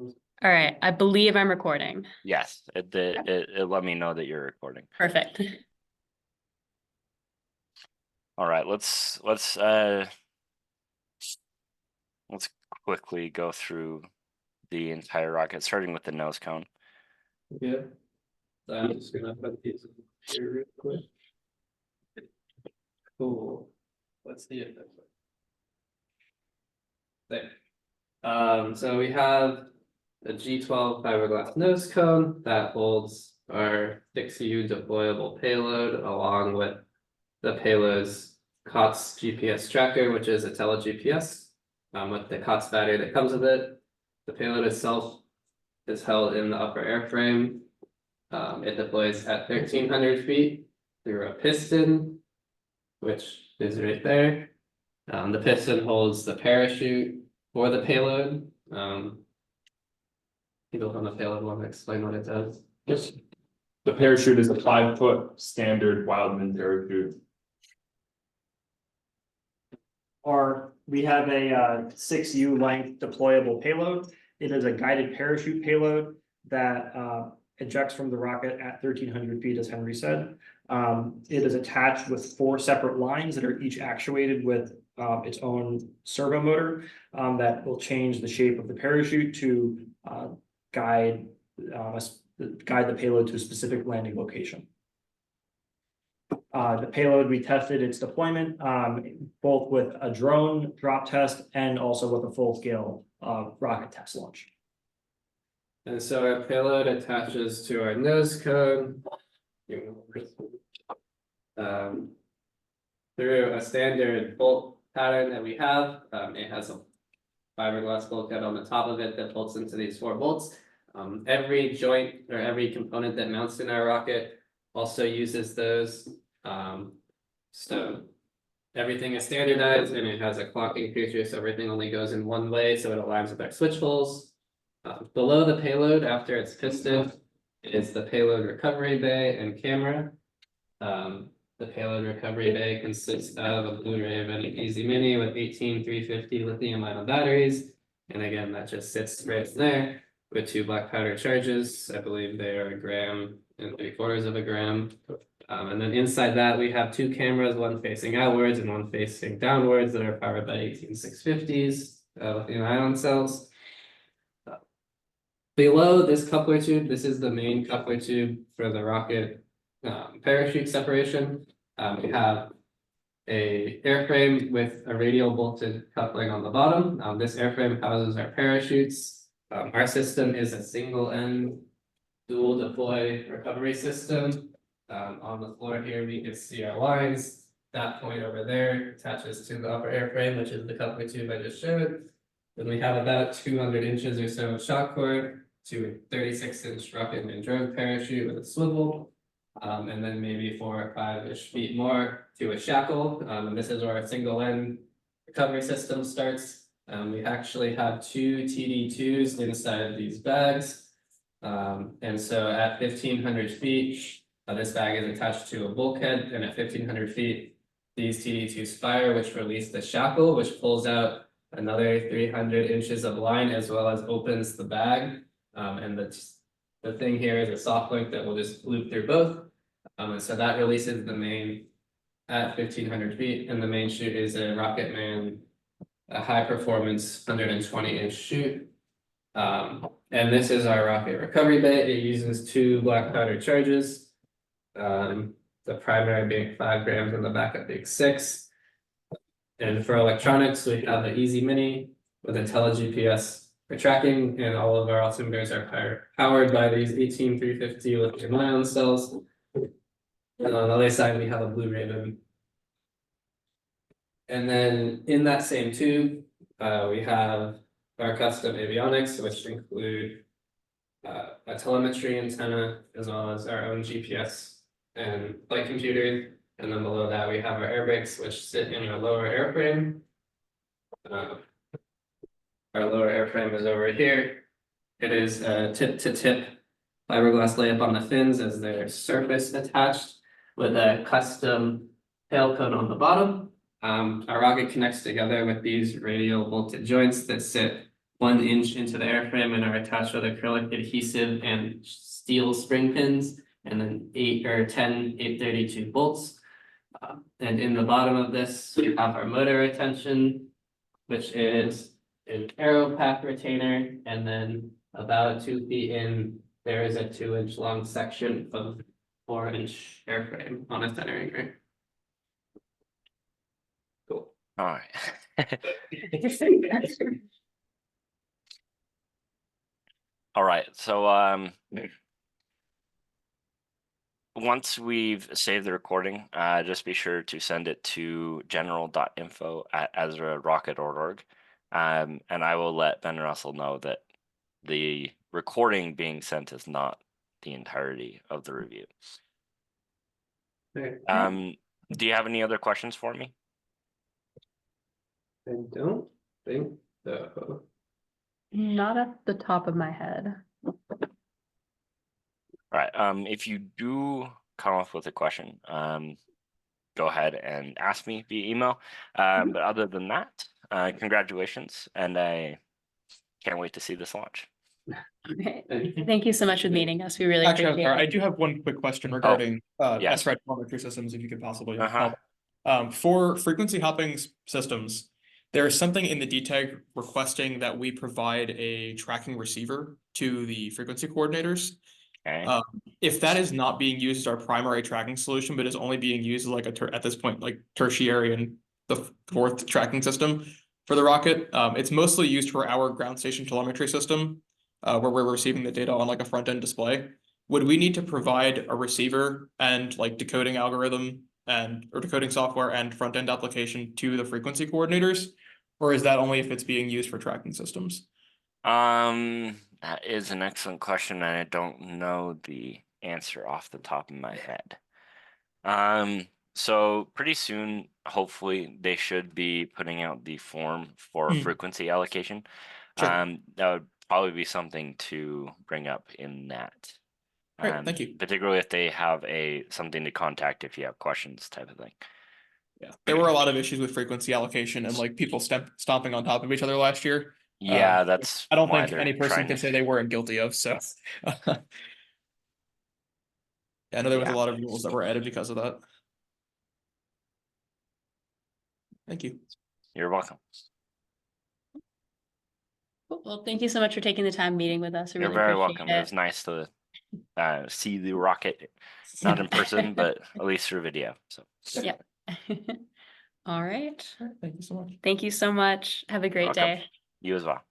All right, I believe I'm recording. Yes, it let me know that you're recording. Perfect. All right, let's quickly go through the entire rocket, starting with the nose cone. Yeah. So I'm just gonna put these here real quick. Cool. Let's see if that's there. So we have a G12 fiberglass nose cone that holds our 6U deployable payload along with the payload's COTS GPS tracker, which is a tele GPS, with the COTS battery that comes with it. The payload itself is held in the upper airframe. It deploys at 1,300 feet through a piston, which is right there. The piston holds the parachute for the payload. People from the payload want to explain what it does. Yes. The parachute is a 5-foot standard Wildman parachute. We have a 6U length deployable payload. It is a guided parachute payload that ejects from the rocket at 1,300 feet, as Henry said. It is attached with 4 separate lines that are each actuated with its own servo motor that will change the shape of the parachute to guide the payload to a specific landing location. The payload, we tested its deployment both with a drone drop test and also with a full-scale rocket test launch. And so our payload attaches to our nose cone. Through a standard bolt pattern that we have. It has a fiberglass bulkhead on the top of it that bolts into these 4 bolts. Every joint or every component that mounts in our rocket also uses those. So everything is standardized and it has a clocking feature, so everything only goes in one way, so it aligns with our switch holes. Below the payload, after it's pistoned, is the payload recovery bay and camera. The payload recovery bay consists of a Blue Raven Easy Mini with 18 350 lithium-ion batteries. And again, that just sits right there with 2 black powder charges. I believe they are 1 3/4 grams. And then inside that, we have 2 cameras, one facing outwards and one facing downwards, that are powered by 18 650s lithium-ion cells. Below this coupler tube, this is the main coupler tube for the rocket parachute separation. We have a airframe with a radial bolted coupling on the bottom. This airframe houses our parachutes. Our system is a single end dual deploy recovery system. On the floor here, we can see our lines. That point over there attaches to the upper airframe, which is the coupler tube I just showed. Then we have about 200 inches or so of shock cord to a 36-inch rocket and drogue parachute with a swivel. And then maybe 4 or 5-ish feet more to a shackle. And this is where our single end recovery system starts. We actually have 2 TD2s inside of these bags. And so at 1,500 feet, this bag is attached to a bulkhead, and at 1,500 feet, these TD2s fire, which release the shackle, which pulls out another 300 inches of line, as well as opens the bag. And the thing here is a soft link that will just loop through both. And so that releases the main at 1,500 feet, and the main chute is a Rocket Man, a high performance 120-inch chute. And this is our rocket recovery bay. It uses 2 black powder charges. The primary being 5 grams and the backup being 6. And for electronics, we have the Easy Mini with a tele GPS for tracking, and all of our altimeters are powered by these 18 350 lithium-ion cells. And on the other side, we have a Blue Raven. And then in that same tube, we have our custom avionics, which include a telemetry antenna, as well as our own GPS and flight computer. And then below that, we have our air brakes, which sit in our lower airframe. Our lower airframe is over here. It is a tip-to-tip fiberglass layup on the fins as their surface attached, with a custom tail cone on the bottom. Our rocket connects together with these radial bolted joints that sit 1 inch into the airframe and are attached with acrylic adhesive and steel spring pins, and then 8 or 10 832 bolts. And in the bottom of this, we have our motor retention, which is an aero pack retainer, and then about 2 feet in, there is a 2 inch long section of 4 inch airframe on a centering ring. Cool. All right. All right, so once we've saved the recording, just be sure to send it to general.info@ezrarocket.org. And I will let Ben Russell know that the recording being sent is not the entirety of the review. Okay. Do you have any other questions for me? I don't think so. Not at the top of my head. All right, if you do come up with a question, go ahead and ask me via email. But other than that, congratulations, and I can't wait to see this launch. Okay. Thank you so much for meeting us. We really Actually, I'm appreciate sorry, I it. do have one quick question regarding yes. SRAD telemetry systems, if you could possibly Uh-huh. help. For frequency hopping systems, there is something in the DTAG requesting that we provide a tracking receiver to the frequency coordinators. Okay. If that is not being used as our primary tracking solution, but is only being used like at this point, like tertiary and the fourth tracking system for the rocket, it's mostly used for our ground station telemetry system, where we're receiving the data on like a front end display. Would we need to provide a receiver and like decoding algorithm or decoding software and front end application to the frequency coordinators? Or is that only if it's being used for tracking systems? That is an excellent question, and I don't know the answer off the top of my head. So pretty soon, hopefully, they should be putting out the form for frequency allocation. Sure. That would probably be something to bring up in that. Great, thank you. Particularly if they have something to contact if you have questions, type of thing. Yeah, there were a lot of issues with frequency allocation and like people stomping on top of each other last year. Yeah, that's I don't why think they're any person trying can to- say they weren't guilty of, so. Yeah, I know there was a Yeah. lot of rules that were added because of that. Thank you. You're welcome. Cool. Well, thank you so much for taking the time meeting with us. I You're really very appreciate welcome. It was nice to see the rocket, not in person, but at least through video. So Yeah. All right. Thank you so much. Thank you so much. Have a great Welcome. day. You as well.